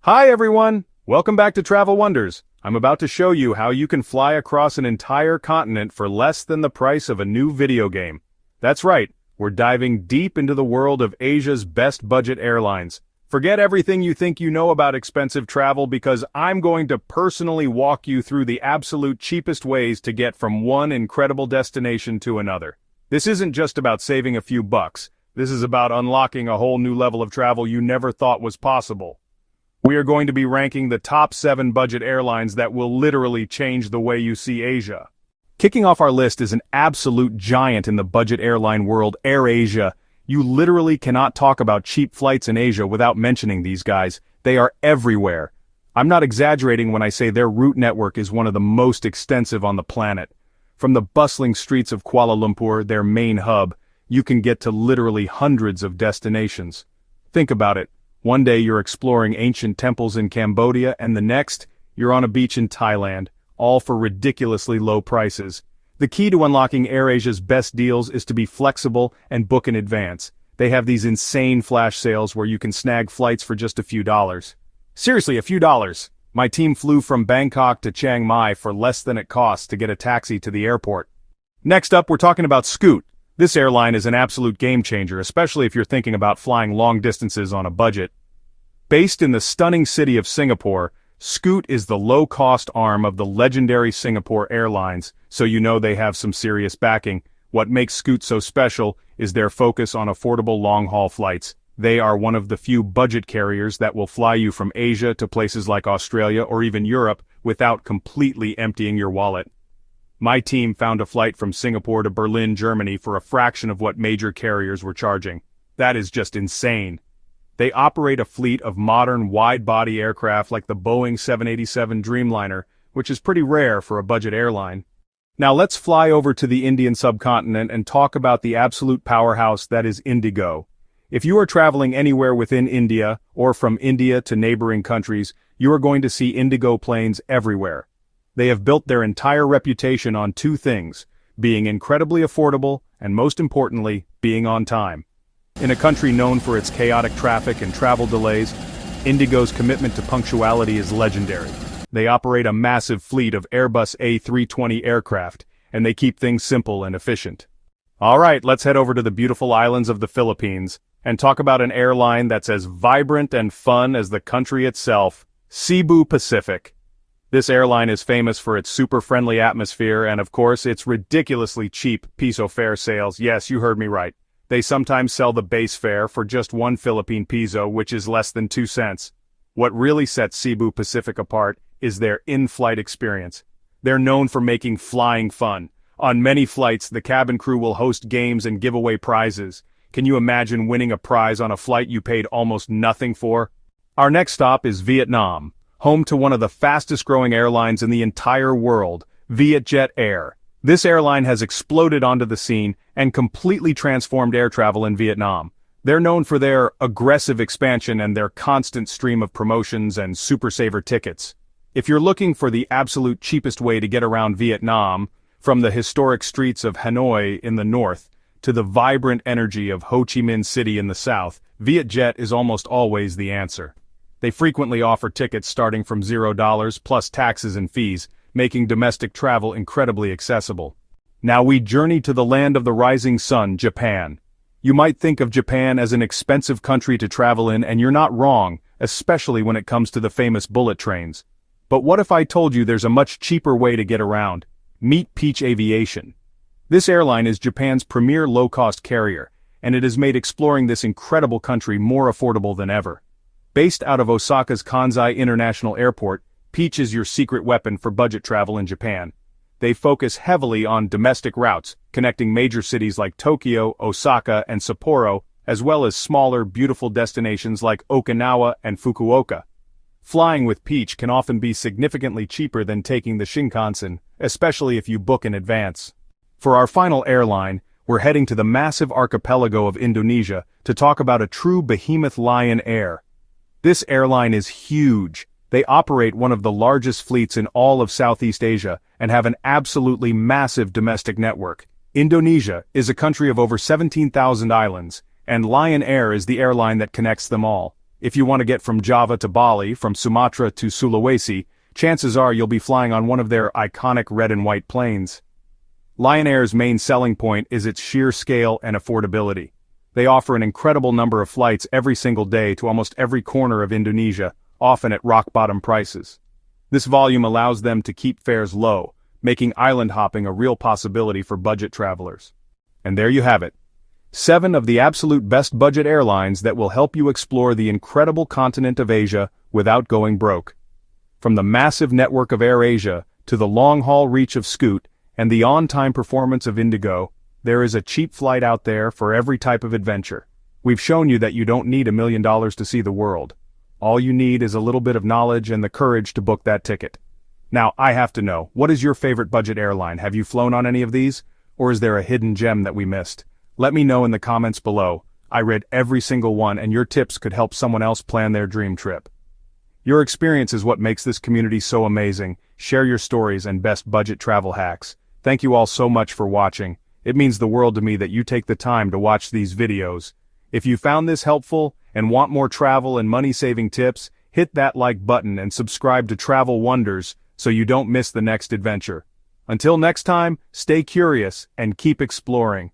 Hi everyone! Welcome back to Travel Wonders. I'm about to show you how you can fly across an entire continent for less than the price of a new video game. That's right, we're diving deep into the world of Asia's best budget airlines. Forget everything you think you know about expensive travel because I'm going to personally walk you through the absolute cheapest ways to get from one incredible destination to another. This isn't just about saving a few bucks. This is about unlocking a whole new level of travel you never thought was possible. We are going to be ranking the top 7 budget airlines that will literally change the way you see Asia. Kicking off our list is an absolute giant in the budget airline world, AirAsia. You literally cannot talk about cheap flights in Asia without mentioning these guys. They are everywhere. I'm not exaggerating when I say their route network is one of the most extensive on the planet. From the bustling streets of Kuala Lumpur, their main hub, you can get to literally hundreds of destinations. Think about it. One day you're exploring ancient temples in Cambodia and the next, you're on a beach in Thailand, all for ridiculously low prices. The key to unlocking AirAsia's best deals is to be flexible and book in advance. They have these insane flash sales where you can snag flights for just a few dollars. Seriously, a few dollars. My team flew from Bangkok to Chiang Mai for less than it costs to get a taxi to the airport. Next up, we're talking about Scoot. This airline is an absolute game changer, especially if you're thinking about flying long distances on a budget. Based in the stunning city of Singapore, Scoot is the low-cost arm of the legendary Singapore Airlines, so you know they have some serious backing. What makes Scoot so special is their focus on affordable long-haul flights. They are one of the few budget carriers that will fly you from Asia to places like Australia or even Europe without completely emptying your wallet. My team found a flight from Singapore to Berlin, Germany for a fraction of what major carriers were charging. That is just insane. They operate a fleet of modern wide-body aircraft like the Boeing 787 Dreamliner, which is pretty rare for a budget airline. Now let's fly over to the Indian subcontinent and talk about the absolute powerhouse that is IndiGo. If you are traveling anywhere within India, or from India to neighboring countries, you are going to see IndiGo planes everywhere. They have built their entire reputation on 2 things, being incredibly affordable, and most importantly, being on time. In a country known for its chaotic traffic and travel delays, IndiGo's commitment to punctuality is legendary. They operate a massive fleet of Airbus A320 aircraft, and they keep things simple and efficient. Alright, let's head over to the beautiful islands of the Philippines, and talk about an airline that's as vibrant and fun as the country itself, Cebu Pacific. This airline is famous for its super-friendly atmosphere and, of course, its ridiculously cheap piso fare sales. Yes, you heard me right. They sometimes sell the base fare for just 1 Philippine piso, which is less than 2 cents. What really sets Cebu Pacific apart is their in-flight experience. They're known for making flying fun. On many flights, the cabin crew will host games and give away prizes. Can you imagine winning a prize on a flight you paid almost nothing for? Our next stop is Vietnam, home to one of the fastest-growing airlines in the entire world, VietJet Air. This airline has exploded onto the scene and completely transformed air travel in Vietnam. They're known for their aggressive expansion and their constant stream of promotions and Super Saver tickets. If you're looking for the absolute cheapest way to get around Vietnam, from the historic streets of Hanoi in the north to the vibrant energy of Ho Chi Minh City in the south, VietJet is almost always the answer. They frequently offer tickets starting from $0 plus taxes and fees, making domestic travel incredibly accessible. Now we journey to the land of the rising sun, Japan. You might think of Japan as an expensive country to travel in, and you're not wrong, especially when it comes to the famous bullet trains. But what if I told you there's a much cheaper way to get around? Meet Peach Aviation. This airline is Japan's premier low-cost carrier, and it has made exploring this incredible country more affordable than ever. Based out of Osaka's Kansai International Airport, Peach is your secret weapon for budget travel in Japan. They focus heavily on domestic routes, connecting major cities like Tokyo, Osaka, and Sapporo, as well as smaller, beautiful destinations like Okinawa and Fukuoka. Flying with Peach can often be significantly cheaper than taking the Shinkansen, especially if you book in advance. For our final airline, we're heading to the massive archipelago of Indonesia to talk about a true behemoth, Lion Air. This airline is huge. They operate one of the largest fleets in all of Southeast Asia and have an absolutely massive domestic network. Indonesia is a country of over 17,000 islands, and Lion Air is the airline that connects them all. If you want to get from Java to Bali, from Sumatra to Sulawesi, chances are you'll be flying on one of their iconic red and white planes. Lion Air's main selling point is its sheer scale and affordability. They offer an incredible number of flights every single day to almost every corner of Indonesia, often at rock-bottom prices. This volume allows them to keep fares low, making island hopping a real possibility for budget travelers. And there you have it. 7 of the absolute best budget airlines that will help you explore the incredible continent of Asia without going broke. From the massive network of AirAsia to the long-haul reach of Scoot and the on-time performance of IndiGo, there is a cheap flight out there for every type of adventure. We've shown you that you don't need $1 million to see the world. All you need is a little bit of knowledge and the courage to book that ticket. Now, I have to know, what is your favorite budget airline? Have you flown on any of these? Or is there a hidden gem that we missed? Let me know in the comments below. I read every single one, and your tips could help someone else plan their dream trip. Your experience is what makes this community so amazing. Share your stories and best budget travel hacks. Thank you all so much for watching. It means the world to me that you take the time to watch these videos. If you found this helpful and want more travel and money-saving tips, hit that like button and subscribe to Travel Wonders so you don't miss the next adventure. Until next time, stay curious and keep exploring.